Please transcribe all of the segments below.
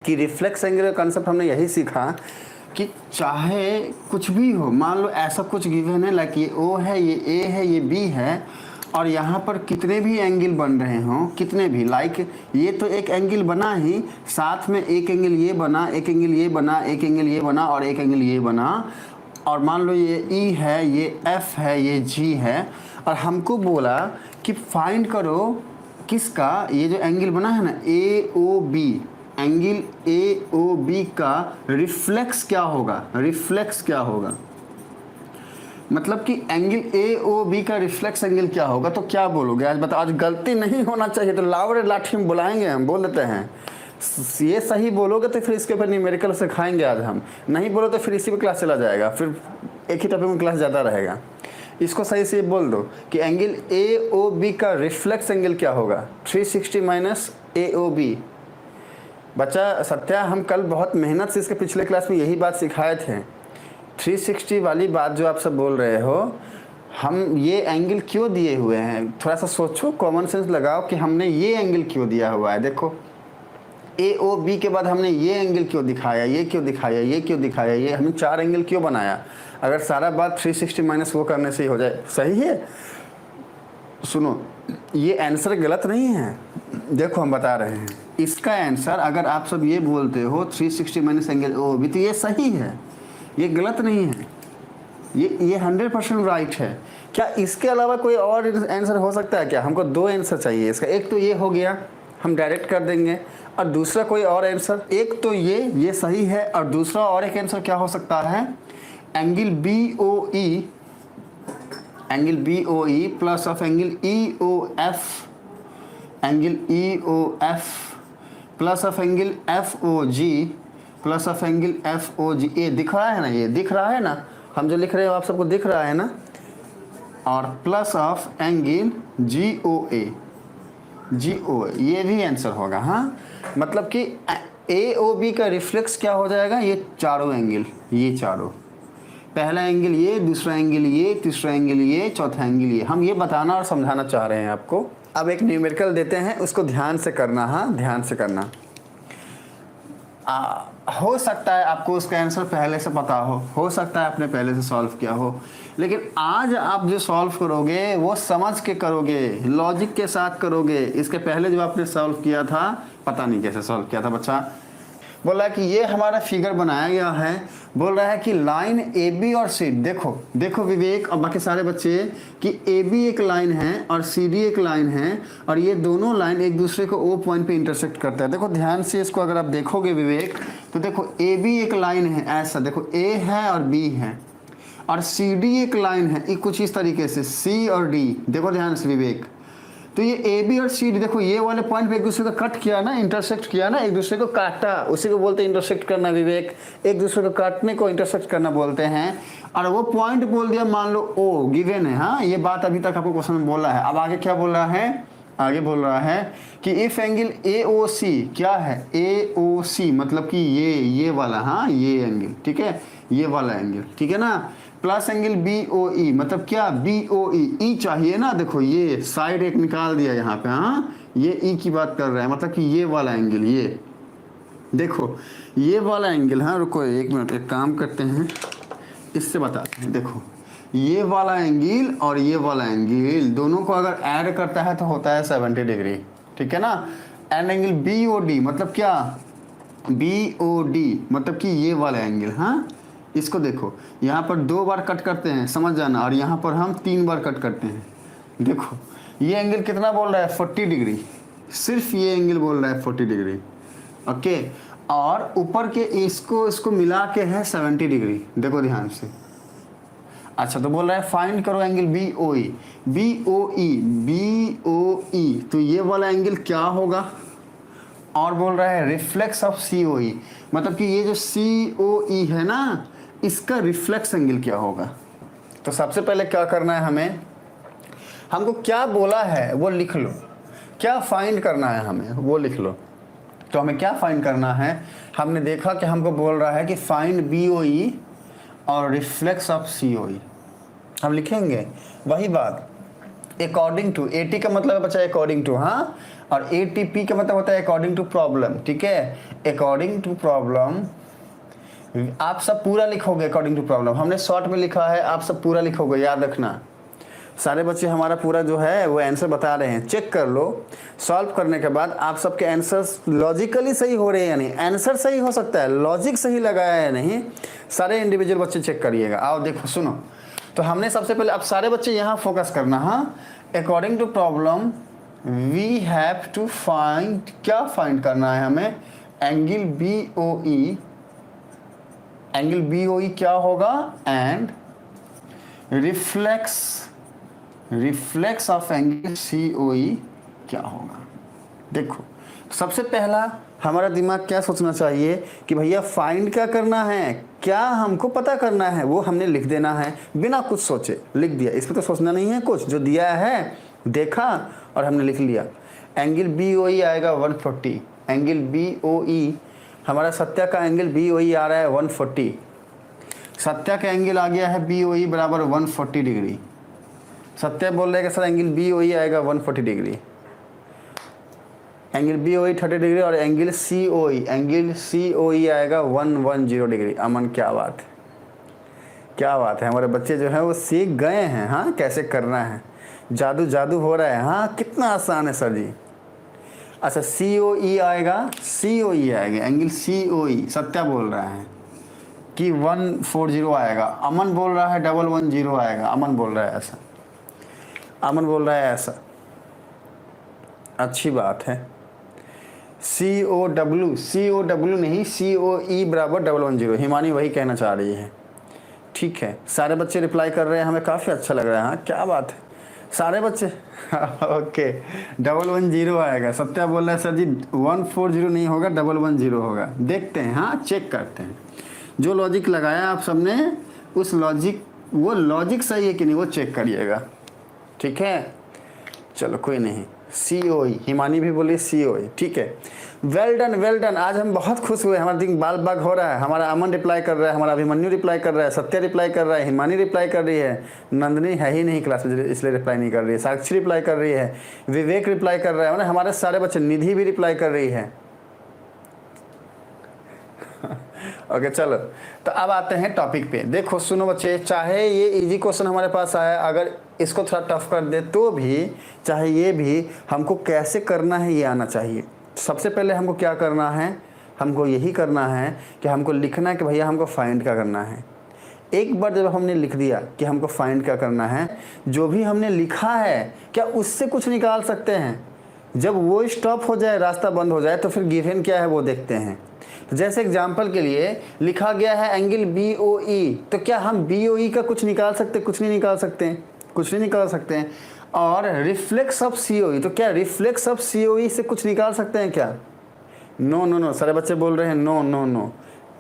कि reflex angle का concept हमने यही सीखा कि चाहे कुछ भी हो, मान लो ऐसा कुछ गिवन है लाइक ये ओ है, ये ए है, ये बी है, और यहाँ पर कितने भी एंगल बन रहे हों, कितने भी लाइक ये तो एक एंगल बना ही, साथ में एक एंगल ये बना, एक एंगल ये बना, एक एंगल ये बना और एक एंगल ये बना, और मान लो ये ई है, ये एफ है, ये जी है, और हमको बोला कि फाइंड करो किसका, ये जो एंगल बना है ना A O B, angle A O B का रिफ्लेक्स क्या होगा, रिफ्लेक्स क्या होगा, मतलब कि एंगल ए ओ बी का रिफ्लेक्स एंगल क्या होगा। तो क्या बोलोगे आज बताओ, आज गलती नहीं होना चाहिए, तो लावड़े लाठी में बुलाएंगे, हम बोल देते हैं ये सही बोलोगे तो फिर इसके ऊपर न्यूमेरिकल सिखाएंगे आज हम, नहीं बोलो तो फिर इसी पे क्लास चला जाएगा, फिर एक ही टॉपिक में क्लास ज़्यादा रहेगा। इसको सही से बोल दो कि एंगल ए ओ बी का रिफ्लेक्स एंगल क्या होगा, 360 माइनस ए ओ बी। बच्चा सत्या, हम कल बहुत मेहनत से इसके पिछले क्लास में यही बात सिखाए थे, 360 वाली बात जो आप सब बोल रहे हो, हम ये एंगल क्यों दिए हुए हैं, थोड़ा सा सोचो, कॉमन सेंस लगाओ कि हमने ये एंगल क्यों दिया हुआ है। देखो ए ओ बी के बाद हमने ये एंगल क्यों दिखाया, ये क्यों दिखाया, ये क्यों दिखाया, ये हमने 4 एंगल क्यों बनाया, अगर सारा बात 360 माइनस वो करने से ही हो जाए, सही है। सुनो, ये आंसर गलत नहीं है, देखो हम बता रहे हैं इसका आंसर, अगर आप सब ये बोलते हो 360 माइनस एंगल ओ बी, तो ये सही है, ये गलत नहीं है, ये 100% राइट है। क्या इसके अलावा कोई और आंसर हो सकता है क्या? हमको 2 आंसर चाहिए इसका, एक तो ये हो गया, हम डायरेक्ट कर देंगे, और दूसरा कोई और आंसर, एक तो ये सही है, और दूसरा और एक आंसर क्या हो सकता है, angle B O E, angle B O E plus of angle E O F, angle E O F plus of angle F O G plus of angle F O G. ये दिख रहा है ना, ये दिख रहा है ना, हम जो लिख रहे हैं आप सबको दिख रहा है ना, और प्लस ऑफ एंगल जी ओ ए, जी ओ, ये भी आंसर होगा। हाँ, मतलब कि ए ओ बी का रिफ्लेक्स क्या हो जाएगा, ये चारों एंगल, ये चारों, पहला एंगल ये, दूसरा एंगल ये, तीसरा एंगल ये, चौथा एंगल ये, हम ये बताना और समझाना चाह रहे हैं आपको। अब एक न्यूमेरिकल देते हैं, उसको ध्यान से करना, हाँ ध्यान से करना। हो सकता है आपको उसका आंसर पहले से पता हो सकता है आपने पहले से सॉल्व किया हो, लेकिन आज आप जो सॉल्व करोगे वो समझ के करोगे, लॉजिक के साथ करोगे। इसके पहले जो आपने सॉल्व किया था, पता नहीं कैसे सॉल्व किया था। बच्चा बोल रहा है कि ये हमारा फिगर बनाया गया है, बोल रहा है कि लाइन ए बी और सी, देखो विवेक और बाकी सारे बच्चे, कि ए बी एक लाइन है और सी डी एक लाइन है, और ये दोनों लाइन एक दूसरे को ओ पॉइंट पे इंटरसेक्ट करता है। देखो ध्यान से इसको अगर आप देखोगे विवेक, तो देखो ए बी एक लाइन है ऐसा, देखो ए है और बी है, और सी डी एक लाइन है कुछ इस तरीके से, सी और डी, देखो ध्यान से विवेक। तो ये ए बी और सी डी, देखो ये वाले पॉइंट पे एक दूसरे को कट किया ना, इंटरसेक्ट किया ना, एक दूसरे को काटा, उसी को बोलते हैं इंटरसेक्ट करना विवेक, एक दूसरे को काटने को इंटरसेक्ट करना बोलते हैं। और वो पॉइंट बोल दिया, मान लो ओ गिवन है, हाँ ये बात अभी तक आपको क्वेश्चन में बोला है। अब आगे क्या बोल रहा है, आगे बोल रहा है कि इफ एंगल ए ओ सी, क्या है ए ओ सी, मतलब कि ये वाला, हाँ ये एंगल, ठीक है, ये वाला एंगल, ठीक है ना, प्लस एंगल बी ओ ई, मतलब क्या बी ओ ई चाहिए ना, देखो ये साइड एक निकाल दिया यहाँ पे, हाँ ये ई की बात कर रहा है, मतलब कि ये वाला एंगल, ये देखो ये वाला एंगल, हाँ रुको एक मिनट, एक काम करते हैं, इससे बताते हैं। देखो ये वाला एंगल और ये वाला एंगल दोनों को अगर ऐड करता है तो होता है 70 डिग्री, ठीक है ना। And angle B O D, मतलब क्या बी ओ डी, मतलब कि ये वाला एंगल, हाँ इसको देखो यहाँ पर 2 बार कट करते हैं, समझ जाना, और यहाँ पर हम 3 बार कट करते हैं। देखो ये एंगल कितना बोल रहा है, 40 डिग्री, सिर्फ ये एंगल बोल रहा है 40 डिग्री, ओके, और ऊपर के इसको मिला के है 70 डिग्री, देखो ध्यान से। अच्छा, तो बोल रहा है फाइंड करो एंगल बी ओ ई, बी ओ ई, बी ओ ई, तो ये वाला एंगल क्या होगा, और बोल रहा है रिफ्लेक्स ऑफ सी ओ ई, मतलब कि ये जो सी ओ ई है ना, इसका रिफ्लेक्स एंगल क्या होगा। तो सबसे पहले क्या करना है हमें, हमको क्या बोला है वो लिख लो, क्या फाइंड करना है हमें वो लिख लो। तो हमें क्या फाइंड करना है, हमने देखा कि हमको बोल रहा है कि फाइंड बी ओ ई और रिफ्लेक्स ऑफ सी ओ ई, हम लिखेंगे वही बात, अकॉर्डिंग टू, ए टी का मतलब है बच्चा अकॉर्डिंग टू, हाँ और ATP का मतलब होता है अकॉर्डिंग टू प्रॉब्लम, ठीक है, अकॉर्डिंग टू प्रॉब्लम। आप सब पूरा लिखोगे अकॉर्डिंग टू प्रॉब्लम, हमने शॉर्ट में लिखा है, आप सब पूरा लिखोगे, याद रखना। सारे बच्चे हमारा पूरा जो है वो आंसर बता रहे हैं, चेक कर लो। सॉल्व करने के बाद आप सबके आंसर्स लॉजिकली सही हो रहे हैं या नहीं, आंसर सही हो सकता है, लॉजिक सही लगाया है नहीं, सारे इंडिविजुअल बच्चे चेक करिएगा। आओ देखो सुनो, तो हमने सबसे पहले, अब सारे बच्चे यहाँ फोकस करना। हाँ, according to problem we have to find, क्या फाइंड करना है हमें, एंगल BOE, एंगल BOE क्या होगा, and reflex of angle COE क्या होगा। देखो सबसे पहला हमारा दिमाग क्या सोचना चाहिए कि भैया फाइंड क्या करना है, क्या हमको पता करना है, वो हमने लिख देना है बिना कुछ सोचे, लिख दिया। इसमें तो सोचना नहीं है कुछ, जो दिया है देखा और हमने लिख लिया। एंगल BOE आएगा 140, एंगल BOE हमारा सत्या का एंगल BOE आ रहा है 140, सत्या का एंगल आ गया है BOE बराबर 140 डिग्री। सत्या बोल रहे हैं कि सर एंगल BOE आएगा 140 डिग्री, एंगल BOE 30 डिग्री, और एंगल COE आएगा 110 डिग्री। अमन क्या बात है, क्या बात है, हमारे बच्चे जो हैं वो सीख गए हैं। हाँ, कैसे करना है, जादू जादू हो रहा है। हाँ, कितना आसान है सर जी। अच्छा, COE आएगा, एंगल COE सत्या बोल रहा है कि 140 आएगा, अमन बोल रहा है 110 आएगा, अमन बोल रहा है ऐसा, अमन बोल रहा है ऐसा, अच्छी बात है। COW नहीं, COE बराबर 110, हिमानी वही कहना चाह रही है। ठीक है, सारे बच्चे रिप्लाई कर रहे हैं, हमें काफ़ी अच्छा लग रहा है। हाँ, क्या बात है, सारे बच्चे ओके, 110 आएगा। सत्या बोल रहा है सर जी 140 नहीं होगा, 110 होगा। देखते हैं, हाँ चेक करते हैं, जो लॉजिक लगाया आप सबने उस लॉजिक, वो लॉजिक सही है कि नहीं वो चेक करिएगा, ठीक है। चलो कोई नहीं, COE, हिमानी भी बोली COE, ठीक है। वेल डन, आज हम बहुत खुश हुए, हमारा दिन बाल बाग हो रहा है। हमारा अमन रिप्लाई कर रहा है, हमारा अभिमन्यु रिप्लाई कर रहा है, सत्या रिप्लाई कर रहा है, हिमानी रिप्लाई कर रही है, नंदनी है ही नहीं क्लास में इसलिए रिप्लाई नहीं कर रही है, साक्षी रिप्लाई कर रही है, विवेक रिप्लाई कर रहा है, मतलब हमारे सारे बच्चे, निधि भी रिप्लाई कर रही है। ओके चलो, तो अब आते हैं टॉपिक पे। देखो सुनो बच्चे, चाहे ये इजी क्वेश्चन हमारे पास आया, अगर इसको थोड़ा टफ कर दे तो भी, चाहे ये भी, हमको कैसे करना है ये आना चाहिए। सबसे पहले हमको क्या करना है, हमको यही करना है कि हमको लिखना है कि भैया हमको फाइंड क्या करना है। एक बार जब हमने लिख दिया कि हमको फाइंड क्या करना है, जो भी हमने लिखा है क्या उससे कुछ निकाल सकते हैं। जब वो स्टॉप हो जाए, रास्ता बंद हो जाए, तो फिर गिवन क्या है वो देखते हैं। तो जैसे एग्जाम्पल के लिए लिखा गया है एंगल BOE, तो क्या हम BOE का कुछ निकाल सकते? कुछ नहीं निकाल सकते हैं, कुछ नहीं निकाल सकते हैं। और रिफ्लेक्स ऑफ COE, तो क्या रिफ्लेक्स ऑफ COE से कुछ निकाल सकते हैं क्या? नो, सारे बच्चे बोल रहे हैं नो,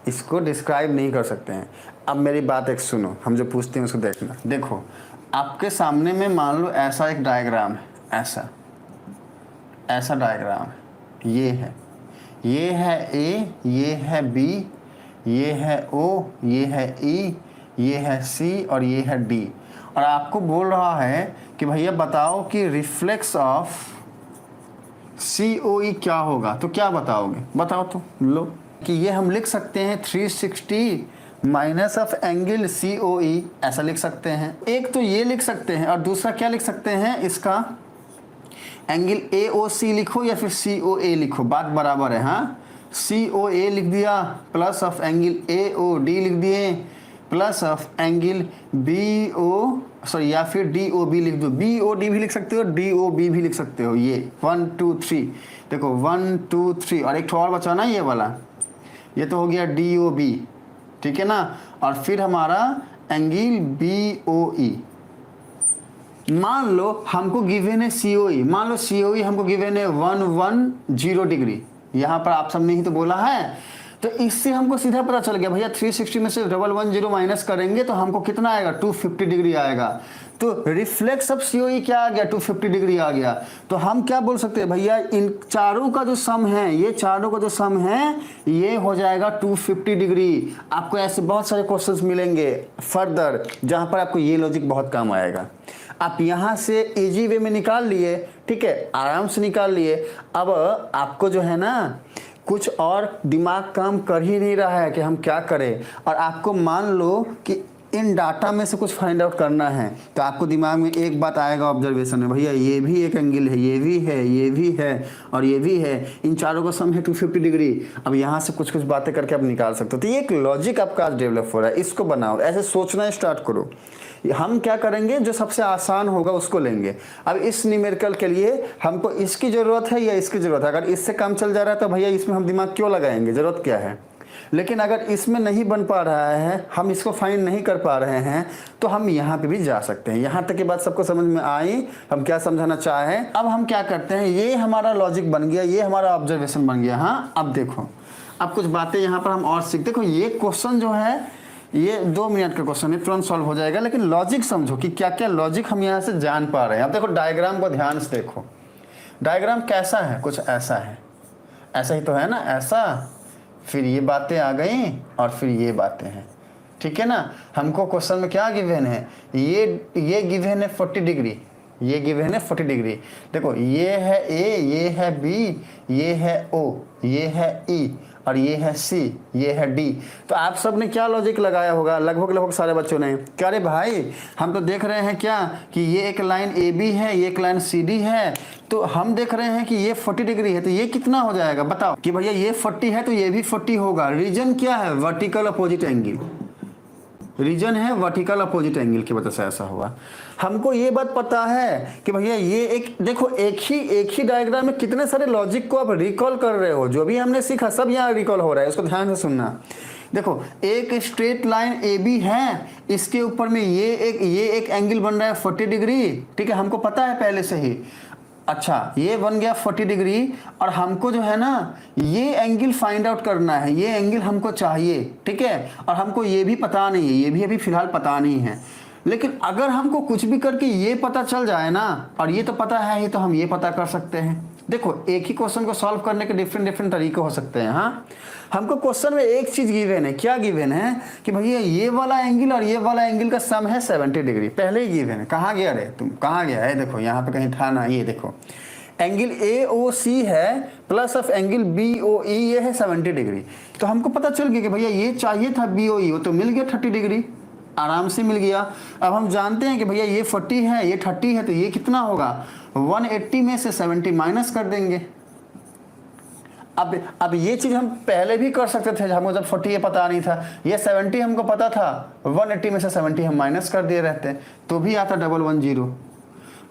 इसको डिस्क्राइब नहीं कर सकते हैं। अब मेरी बात एक सुनो, हम जो पूछते हैं उसको देखना। देखो आपके सामने में मान लो ऐसा एक डायग्राम है, ऐसा डायग्राम है, ये है A, ये है B, ये है O, ये है E, ये है C और ये है D। और आपको बोल रहा है कि भैया बताओ कि रिफ्लेक्स ऑफ COE क्या होगा। तो क्या बताओगे, बताओ तो लो। कि ये हम लिख सकते हैं 360 माइनस ऑफ एंगल COE, ऐसा लिख सकते हैं। एक तो ये लिख सकते हैं, और दूसरा क्या लिख सकते हैं, इसका एंगल AOC लिखो या फिर COA लिखो, बात बराबर है। हाँ, COA लिख दिया प्लस ऑफ एंगल AOD लिख दिए प्लस ऑफ एंगल या फिर DOB लिख दो। BOD भी लिख सकते हो, DOB भी लिख सकते हो। ये 1 2 3, देखो 1 2 3, और एक ठो और बचा ना ये वाला, ये तो हो गया DOB, ठीक है ना। और फिर हमारा एंगल BOE। मान लो हमको गिवन है COE, मान लो COE हमको गिवन है 110 डिग्री, यहाँ पर आप सबने ही तो बोला है। तो इससे हमको सीधा पता चल गया भैया 360 में से 110 माइनस करेंगे तो हमको कितना आएगा, 250 डिग्री आएगा। तो रिफ्लेक्स ऑफ COE क्या आ गया, 250 डिग्री आ गया। तो हम क्या बोल सकते हैं भैया, इन चारों का जो सम है, ये चारों का जो सम है ये हो जाएगा 250 डिग्री। आपको ऐसे बहुत सारे क्वेश्चंस मिलेंगे फर्दर जहां पर आपको ये लॉजिक बहुत काम आएगा। आप यहाँ से इजी वे में निकाल लिए, ठीक है, आराम से निकाल लिए। अब आपको जो है ना कुछ और दिमाग काम कर ही नहीं रहा है कि हम क्या करें, और आपको मान लो कि इन डाटा में से कुछ फाइंड आउट करना है, तो आपको दिमाग में एक बात आएगा ऑब्जर्वेशन में, भैया ये भी एक एंगल है, ये भी है, ये भी है और ये भी है, इन चारों का सम है 250 डिग्री। अब यहाँ से कुछ कुछ बातें करके आप निकाल सकते हो। तो ये एक लॉजिक आपका आज डेवलप हो रहा है, इसको बनाओ, ऐसे सोचना स्टार्ट करो। हम क्या करेंगे, जो सबसे आसान होगा उसको लेंगे। अब इस न्यूमेरिकल के लिए हमको इसकी ज़रूरत है या इसकी ज़रूरत है, अगर इससे काम चल जा रहा है तो भैया इसमें हम दिमाग क्यों लगाएंगे, ज़रूरत क्या है। लेकिन अगर इसमें नहीं बन पा रहा है, हम इसको फाइंड नहीं कर पा रहे हैं, तो हम यहाँ पे भी जा सकते हैं। यहाँ तक की बात सबको समझ में आई, हम क्या समझाना चाहें। अब हम क्या करते हैं, ये हमारा लॉजिक बन गया, ये हमारा ऑब्जर्वेशन बन गया। हाँ, अब देखो, अब कुछ बातें यहाँ पर हम और सीख, देखो ये क्वेश्चन जो है ये 2 मिनट का क्वेश्चन है, तुरंत सॉल्व हो जाएगा। लेकिन लॉजिक समझो कि क्या क्या लॉजिक हम यहाँ से जान पा रहे हैं। अब देखो डायग्राम को ध्यान से देखो, डायग्राम कैसा है, कुछ ऐसा है, ऐसा ही तो है ना, ऐसा, फिर ये बातें आ गई और फिर ये बातें हैं, ठीक है ना। हमको क्वेश्चन में क्या गिवन है, ये गिवन है 40 डिग्री, ये गिवन है 40 डिग्री। देखो ये है ए, ये है बी, ये है ओ, ये है ई और ये है सी, ये है डी। तो आप सब ने क्या लॉजिक लगाया होगा, लगभग सारे बच्चों ने, क्या रे भाई हम तो देख रहे हैं क्या कि ये एक लाइन ए बी है, ये एक लाइन सी डी है, तो हम देख रहे हैं कि ये 40 डिग्री है, तो ये कितना हो जाएगा बताओ। कि भैया ये 40 है तो ये भी 40 होगा। रीजन क्या है, वर्टिकल अपोजिट एंगल, रीजन है वर्टिकल अपोजिट एंगल की वजह से ऐसा हुआ। हमको ये बात पता है कि भैया ये एक, देखो एक ही डायग्राम में कितने सारे लॉजिक को आप रिकॉल कर रहे हो, जो भी हमने सीखा सब यहाँ रिकॉल हो रहा है, इसको ध्यान से सुनना। देखो एक स्ट्रेट लाइन ए बी है, इसके ऊपर में ये एक एंगल बन रहा है 40 डिग्री, ठीक है, हमको पता है पहले से ही। अच्छा ये बन गया 40 डिग्री, और हमको जो है ना ये एंगल फाइंड आउट करना है, ये एंगल हमको चाहिए, ठीक है, और हमको ये भी पता नहीं है, ये भी अभी फिलहाल पता नहीं है। लेकिन अगर हमको कुछ भी करके ये पता चल जाए ना, और ये तो पता है ही, तो हम ये पता कर सकते हैं। देखो एक ही क्वेश्चन को सॉल्व करने के डिफरेंट तरीके हो सकते हैं। हाँ, हमको क्वेश्चन में एक चीज गिवन है, क्या गिवन है कि भैया ये वाला एंगल और ये वाला एंगल का सम है 70 डिग्री, पहले ही गिवन है। कहाँ गया रे तुम, कहाँ गया है, देखो यहाँ पे कहीं था ना, ये देखो एंगल ए ओ सी है plus of angle B O E, ये है 70 डिग्री। तो हमको पता चल गया कि भैया ये चाहिए था बी ओ ई, वो तो मिल गया 30 डिग्री, आराम से मिल गया। अब हम जानते हैं कि भैया ये 40 है, ये 30 है, तो ये कितना होगा, 180 में से 70 माइनस कर देंगे। अब ये चीज हम पहले भी कर सकते थे, हमको जब 40 ये पता नहीं था, ये 70 हमको पता था, 180 में से 70 हम माइनस कर दिए रहते तो भी आता 110।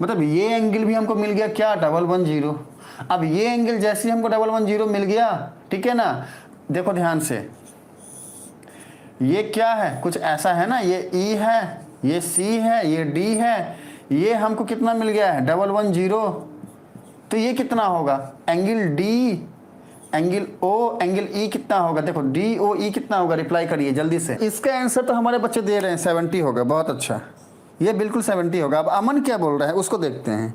मतलब ये एंगल भी हमको मिल गया क्या, 110। अब ये एंगल जैसे ही हमको 110 मिल गया, ठीक है ना, देखो ध्यान से, ये क्या है, कुछ ऐसा है ना, ये ई है, ये सी है, ये डी है, ये हमको कितना मिल गया है 110। तो ये कितना होगा, angle D, angle O, angle E कितना होगा, देखो डी ओ ई कितना होगा, रिप्लाई करिए जल्दी से। इसका आंसर तो हमारे बच्चे दे रहे हैं 70 होगा, बहुत अच्छा, ये बिल्कुल 70 होगा। अब अमन क्या बोल रहा है उसको देखते हैं।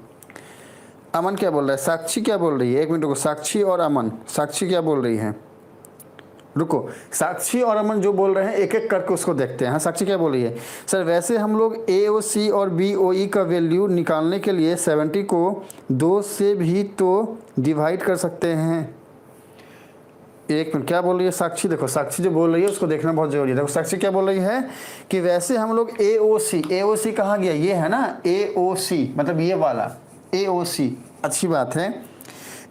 अमन क्या बोल रहा है, साक्षी क्या बोल रही है, एक मिनट रुको, साक्षी और अमन, साक्षी क्या बोल रही है, रुको, साक्षी और अमन जो बोल रहे हैं एक एक करके उसको देखते हैं। हाँ साक्षी क्या बोल रही है, सर वैसे हम लोग ए ओ सी और बी ओ ई का वैल्यू निकालने के लिए 70 को 2 से भी तो डिवाइड कर सकते हैं। एक मिनट, क्या बोल रही है साक्षी, देखो साक्षी जो बोल रही है उसको देखना बहुत जरूरी है। देखो साक्षी क्या बोल रही है कि वैसे हम लोग ए ओ सी कहाँ गया, ये है ना ए ओ सी, मतलब ये वाला ए ओ सी, अच्छी बात है।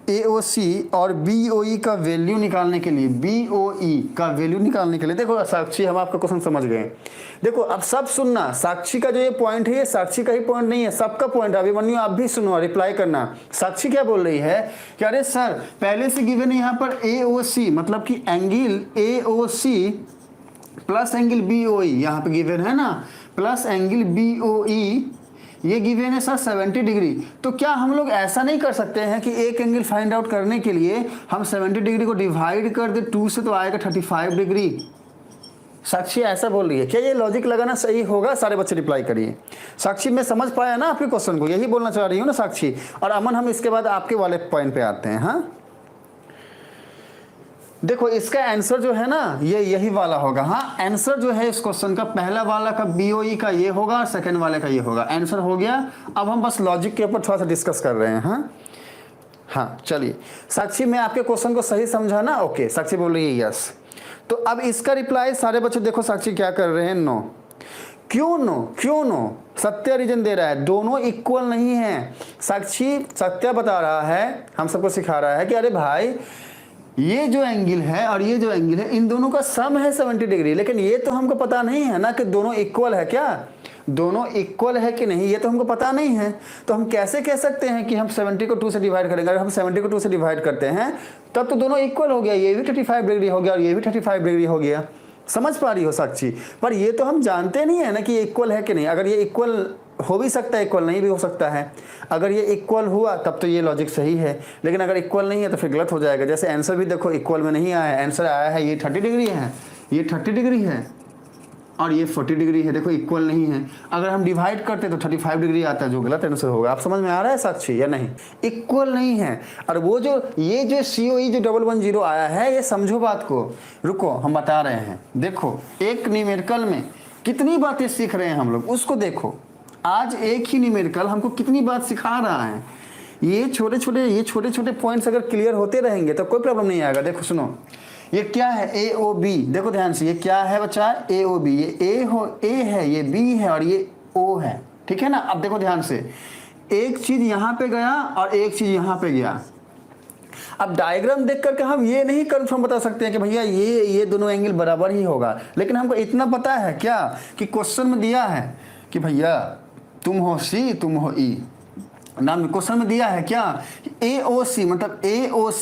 AOC और BOE का वैल्यू निकालने के लिए, BOE का वैल्यू निकालने के लिए, देखो साक्षी हम आपका क्वेश्चन समझ गए। देखो अब सब सुनना, साक्षी का जो ये पॉइंट है ये साक्षी का ही पॉइंट नहीं है, सबका पॉइंट है। अभिमन्यु आप भी सुनो, रिप्लाई करना। साक्षी क्या बोल रही है कि अरे सर पहले से गिवन है यहाँ पर AOC, मतलब कि angle AOC plus angle BOE, यहाँ पे गिवन है ना, प्लस एंगल BOE, ये गिवन है सर 70 डिग्री। तो क्या हम लोग ऐसा नहीं कर सकते हैं कि एक एंगल फाइंड आउट करने के लिए हम 70 डिग्री को डिवाइड कर दे 2 से, तो आएगा 35 डिग्री। साक्षी ऐसा बोल रही है, क्या ये लॉजिक लगाना सही होगा? सारे बच्चे रिप्लाई करिए। साक्षी मैं समझ पाया ना आपके क्वेश्चन को, यही बोलना चाह रही हूँ ना साक्षी। और अमन हम इसके बाद आपके वाले पॉइंट पे आते हैं। हाँ देखो इसका आंसर जो है ना ये यही वाला होगा। हाँ आंसर जो है इस क्वेश्चन का पहला वाला का BOE का ये होगा और सेकंड वाले का ये होगा। आंसर हो गया। अब हम बस लॉजिक के ऊपर थोड़ा सा डिस्कस कर रहे हैं। हाँ चलिए साक्षी मैं आपके क्वेश्चन को सही समझा ना? ओके साक्षी बोल रही है यस। तो अब इसका रिप्लाई सारे बच्चे देखो साक्षी क्या कर रहे हैं, नो। क्यों नो? क्यों नो? सत्य रीजन दे रहा है, दोनों इक्वल नहीं है। साक्षी सत्य बता रहा है, हम सबको सिखा रहा है कि अरे भाई ये जो एंगल है और ये जो एंगल है इन दोनों का सम है 70 डिग्री, लेकिन ये तो हमको पता नहीं है ना कि दोनों इक्वल है। क्या दोनों इक्वल है कि नहीं ये तो हमको पता नहीं है। तो हम कैसे कह सकते हैं कि हम 70 को 2 से डिवाइड करेंगे? अगर हम 70 को 2 से डिवाइड करते हैं तब तो दोनों इक्वल हो गया, ये भी 35 डिग्री हो गया और ये भी 35 डिग्री हो गया। समझ पा रही हो साक्षी? पर ये तो हम जानते नहीं है ना कि ये इक्वल है कि नहीं। अगर ये इक्वल हो भी सकता है, इक्वल नहीं भी हो सकता है। अगर ये इक्वल हुआ तब तो ये लॉजिक सही है, लेकिन अगर इक्वल नहीं है तो फिर गलत हो जाएगा। जैसे आंसर भी देखो इक्वल में नहीं आया है, आंसर आया है ये 30 डिग्री है, ये 30 डिग्री है और ये 40 डिग्री है। देखो इक्वल नहीं है। अगर हम डिवाइड करते तो 35 डिग्री आता है, जो गलत आंसर होगा। आप समझ में आ रहा है साक्षी या नहीं? इक्वल नहीं है। और वो जो ये जो COE जो 110 आया है, ये समझो बात को। रुको हम बता रहे हैं। देखो एक न्यूमेरिकल में कितनी बातें सीख रहे हैं हम लोग, उसको देखो। आज एक ही न्यूमेरिकल हमको कितनी बात सिखा रहा है। ये छोटे छोटे पॉइंट्स अगर क्लियर होते रहेंगे तो कोई प्रॉब्लम नहीं आएगा। देखो सुनो, ये क्या है AOB, देखो ध्यान से, ये क्या है बच्चा? AOB। ये A है, ये B है और ये O है, ठीक है ना? अब देखो ध्यान से, एक चीज यहां पे गया और एक चीज यहां पे गया। अब डायग्राम देख करके हम ये नहीं कंफर्म बता सकते हैं कि भैया ये दोनों एंगल बराबर ही होगा, लेकिन हमको इतना पता है क्या कि क्वेश्चन में दिया है कि भैया तुम हो C तुम हो E। नाम क्वेश्चन में दिया है क्या? AOC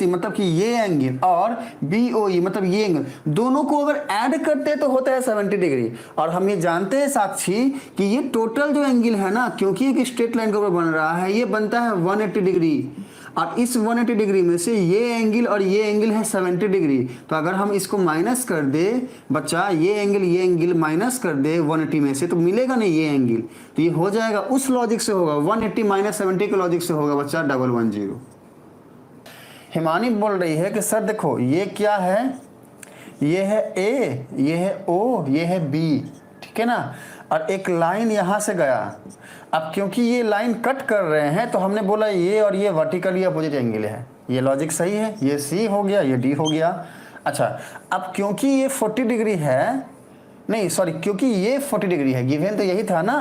मतलब कि ये एंगल और BOE मतलब ये एंगल, दोनों को अगर ऐड करते तो होता है 70 डिग्री। और हम ये जानते हैं साक्षी कि ये टोटल जो एंगल है ना, क्योंकि एक स्ट्रेट लाइन के ऊपर बन रहा है, ये बनता है 180 डिग्री। और इस 180 डिग्री में से ये एंगल और ये एंगल है 70 डिग्री। तो अगर हम इसको माइनस कर दे बच्चा, ये एंगल माइनस कर दे 180 में से, तो मिलेगा नहीं ये एंगल। तो ये हो जाएगा, उस लॉजिक से होगा, 180 माइनस 70 के लॉजिक से होगा बच्चा 110। हिमानी बोल रही है कि सर देखो ये क्या है, ये है A, ये है O, ये है B, ठीक है ना? और एक लाइन यहाँ से गया। अब क्योंकि ये लाइन कट कर रहे हैं तो हमने बोला ये और ये वर्टिकली अपोजिट एंगल है। ये लॉजिक सही है, ये C हो गया, ये D हो गया। अच्छा अब क्योंकि ये 40 डिग्री है, नहीं सॉरी, क्योंकि ये 40 डिग्री है, गिवन तो यही था ना,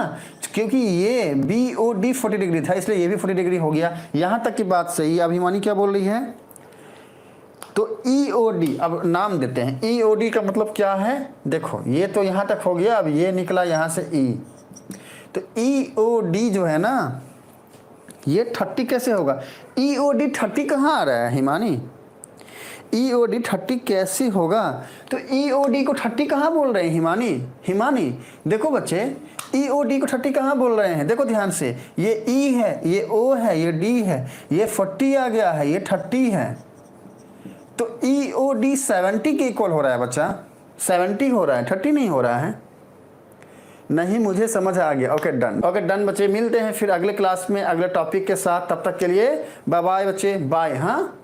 क्योंकि ये BOD 40 डिग्री था इसलिए ये भी 40 डिग्री हो गया। यहाँ तक की बात सही है। अब हिमानी क्या बोल रही है? तो EOD, अब नाम देते हैं। EOD का मतलब क्या है? देखो ये तो यहाँ तक हो गया, अब ये निकला यहाँ से E। तो EOD जो है ना, ये 30 कैसे होगा? EOD 30 कहाँ आ रहा है हिमानी? EOD 30 कैसे होगा? तो EOD को 30 कहाँ बोल रहे हैं हिमानी देखो बच्चे, EOD को 30 कहाँ बोल रहे हैं? देखो ध्यान से, ये E है, ये O है, ये D है, ये 40 आ गया है, ये 30 है। तो EOD 70 के इक्वल हो रहा है बच्चा, 70 हो रहा है, 30 नहीं हो रहा है। नहीं मुझे समझ आ गया। ओके डन बच्चे, मिलते हैं फिर अगले क्लास में अगले टॉपिक के साथ। तब तक के लिए बाय बाय बच्चे, बाय। हाँ।